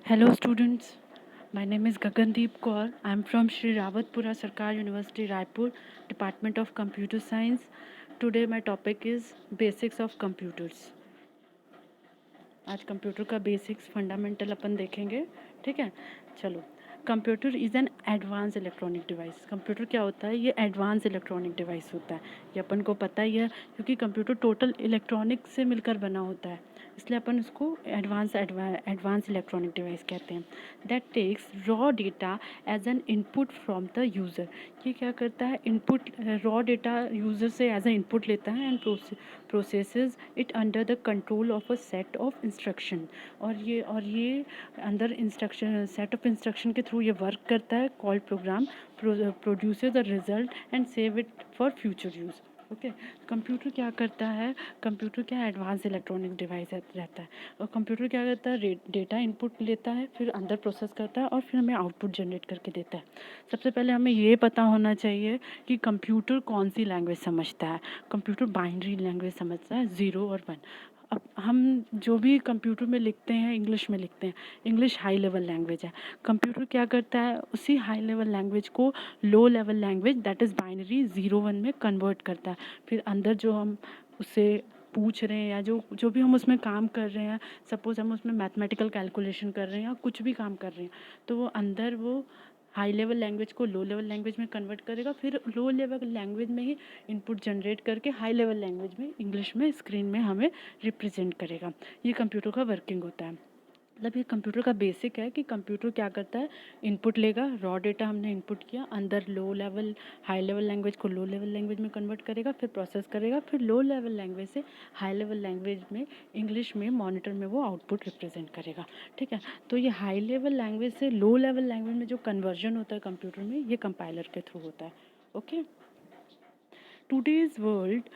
Hello students, my name is Gagandeep Kaur. I am from Shri Rawatpura Sarkar University Raipur, Department of Computer Science. Today my topic is Basics of Computers. आज computer का basics fundamental अपन देखेंगे, ठीक है। चलो, computer is an advance electronic device. Computer क्या होता है? ये एडवांस इलेक्ट्रॉनिक डिवाइस होता है, ये अपन को पता ही है क्योंकि कंप्यूटर टोटल इलेक्ट्रॉनिक से मिलकर बना होता है, इसलिए अपन उसको एडवांस इलेक्ट्रॉनिक डिवाइस कहते हैं। That takes raw data as an input from the user. ये क्या करता है? इनपुट रॉ डेटा यूज़र से एज ए इनपुट लेता है and processes it under the control of a set of instruction. और ये अंदर इंस्ट्रक्शन सेट ऑफ इंस्ट्रक्शन के थ्रू ये वर्क करता है। Call program produces the result and save it for future use. Okay, computer क्या करता है? कंप्यूटर क्या एडवांस इलेक्ट्रॉनिक डिवाइस रहता है। और कंप्यूटर क्या करता है? डेटा इनपुट लेता है, फिर अंदर प्रोसेस करता है और फिर हमें आउटपुट जनरेट करके देता है। सबसे पहले हमें ये पता होना चाहिए कि कंप्यूटर कौन सी लैंग्वेज समझता है। कंप्यूटर बाइनरी लैंग्वेज समझता है, 0 और 1। अब हम जो भी कंप्यूटर में लिखते हैं इंग्लिश में लिखते हैं। इंग्लिश हाई लेवल लैंग्वेज है। कंप्यूटर क्या करता है? उसी हाई लेवल लैंग्वेज को low level language that is binary 0 1 में कन्वर्ट करता है। फिर अंदर जो हम उससे पूछ रहे हैं या जो भी हम उसमें काम कर रहे हैं, सपोज़ हम उसमें मैथमेटिकल कैलकुलेशन कर रहे हैं या कुछ भी काम कर रहे हैं, तो वो अंदर वो हाई लेवल लैंग्वेज को लो लेवल लैंग्वेज में कन्वर्ट करेगा। फिर लो लेवल लैंग्वेज में ही इनपुट जनरेट करके हाई लेवल लैंग्वेज में इंग्लिश में स्क्रीन में हमें रिप्रेजेंट करेगा। ये कंप्यूटर का वर्किंग होता है। मतलब ये कंप्यूटर का बेसिक है कि कंप्यूटर क्या करता है? इनपुट लेगा, रॉ डेटा हमने इनपुट किया, अंदर low level high level language को लो लेवल लैंग्वेज में कन्वर्ट करेगा, फिर प्रोसेस करेगा, फिर लो लेवल लैंग्वेज से हाई लेवल लैंग्वेज में इंग्लिश में मॉनिटर में वो आउटपुट रिप्रेजेंट करेगा, ठीक है। तो ये हाई लेवल लैंग्वेज से लो लेवल लैंग्वेज में जो कन्वर्जन होता है कंप्यूटर में, ये कंपाइलर के थ्रू होता है। Okay, today's world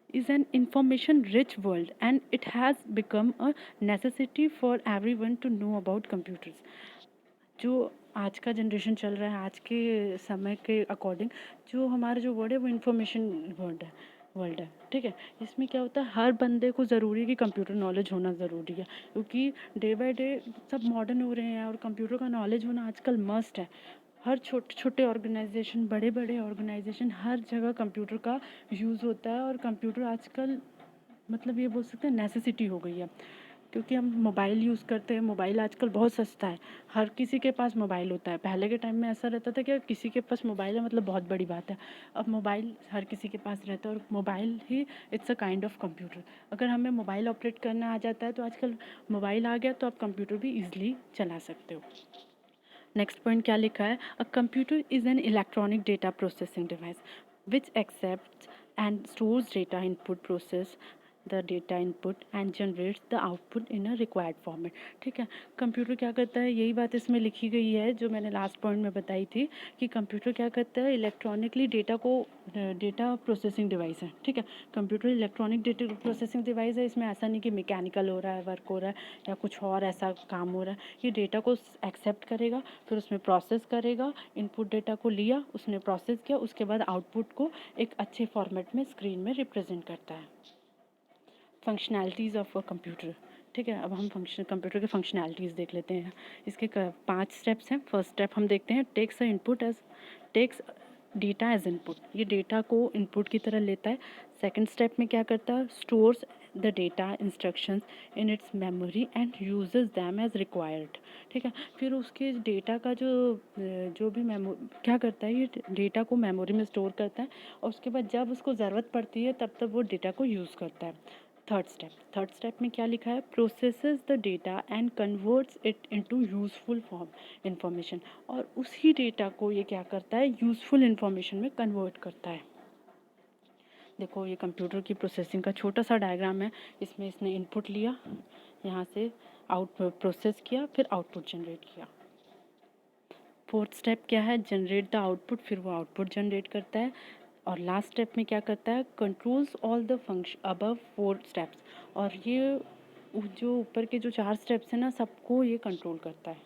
is an information rich world and it has become a necessity for everyone to know about computers। जो आज का जनरेशन चल रहा है, आज के समय के अकॉर्डिंग जो हमारा जो वर्ड है वो इंफॉर्मेशन वर्ल्ड है, ठीक है। इसमें क्या होता है? हर बंदे को ज़रूरी है कि कंप्यूटर नॉलेज होना ज़रूरी है, क्योंकि डे बाय डे सब मॉडर्न हो रहे हैं और कंप्यूटर का नॉलेज होना आजकल मस्ट है। हर छोटे छोटे ऑर्गेनाइजेशन, बड़े बड़े ऑर्गेनाइजेशन, हर जगह कंप्यूटर का यूज़ होता है। और कंप्यूटर आजकल मतलब ये बोल सकते हैं नेसेसिटी हो गई है, क्योंकि हम मोबाइल यूज़ करते हैं। मोबाइल आजकल बहुत सस्ता है, हर किसी के पास मोबाइल होता है। पहले के टाइम में ऐसा रहता था कि किसी के पास मोबाइल है मतलब बहुत बड़ी बात है। अब मोबाइल हर किसी के पास रहता है और mobile he it's a kind of computer. अगर हमें मोबाइल ऑपरेट करना आ जाता है तो आजकल मोबाइल आ गया तो आप कंप्यूटर भी ईजिली चला सकते हो। नेक्स्ट पॉइंट क्या लिखा है? A computer is an electronic data processing device which accepts and stores data input process the data input and generates the output in a required format, ठीक है। कंप्यूटर क्या करता है? यही बात इसमें लिखी गई है जो मैंने लास्ट पॉइंट में बताई थी कि कंप्यूटर क्या करता है? इलेक्ट्रॉनिकली डेटा प्रोसेसिंग डिवाइस है, ठीक है। Computer electronic data processing device है। इसमें ऐसा नहीं कि मैकेनिकल हो रहा है, वर्क हो रहा है या कुछ और ऐसा काम हो रहा है। ये डेटा को एक्सेप्ट करेगा, फिर उसमें प्रोसेस करेगा। इनपुट डेटा को लिया, उसने प्रोसेस किया, उसके बाद आउटपुट को एक अच्छे फॉर्मेट में स्क्रीन में रिप्रेजेंट करता है। फंक्शनैलिटीज़ ऑफ अ कंप्यूटर, ठीक है। अब हम कंप्यूटर के फंक्शनैलिटीज़ देख लेते हैं। इसके 5 स्टेप्स हैं। फर्स्ट स्टेप हम देखते हैं, टेक्स डेटा एज इनपुट। ये डेटा को इनपुट की तरह लेता है। सेकंड स्टेप में क्या करता है? Stores the data instructions in its memory and uses them as required, ठीक है। फिर उसके डेटा का जो भी क्या करता है? ये डेटा को मेमोरी में स्टोर करता है और उसके बाद जब उसको ज़रूरत पड़ती है तब वो डेटा को यूज़ करता है। थर्ड स्टेप में क्या लिखा है? Processes the data and converts it into useful form information. और उसी डेटा को ये क्या करता है? यूज़फुल इंफॉर्मेशन में कन्वर्ट करता है। देखो, ये कंप्यूटर की प्रोसेसिंग का छोटा सा डायग्राम है। इसमें इसने इनपुट लिया, यहाँ से प्रोसेस किया, फिर आउटपुट जनरेट किया। फोर्थ स्टेप क्या है? Generate the output. फिर वो आउटपुट जनरेट करता है। और लास्ट स्टेप में क्या करता है? Controls all the function above 4 steps. और ये जो ऊपर के जो 4 स्टेप्स हैं ना, सबको ये कंट्रोल करता है।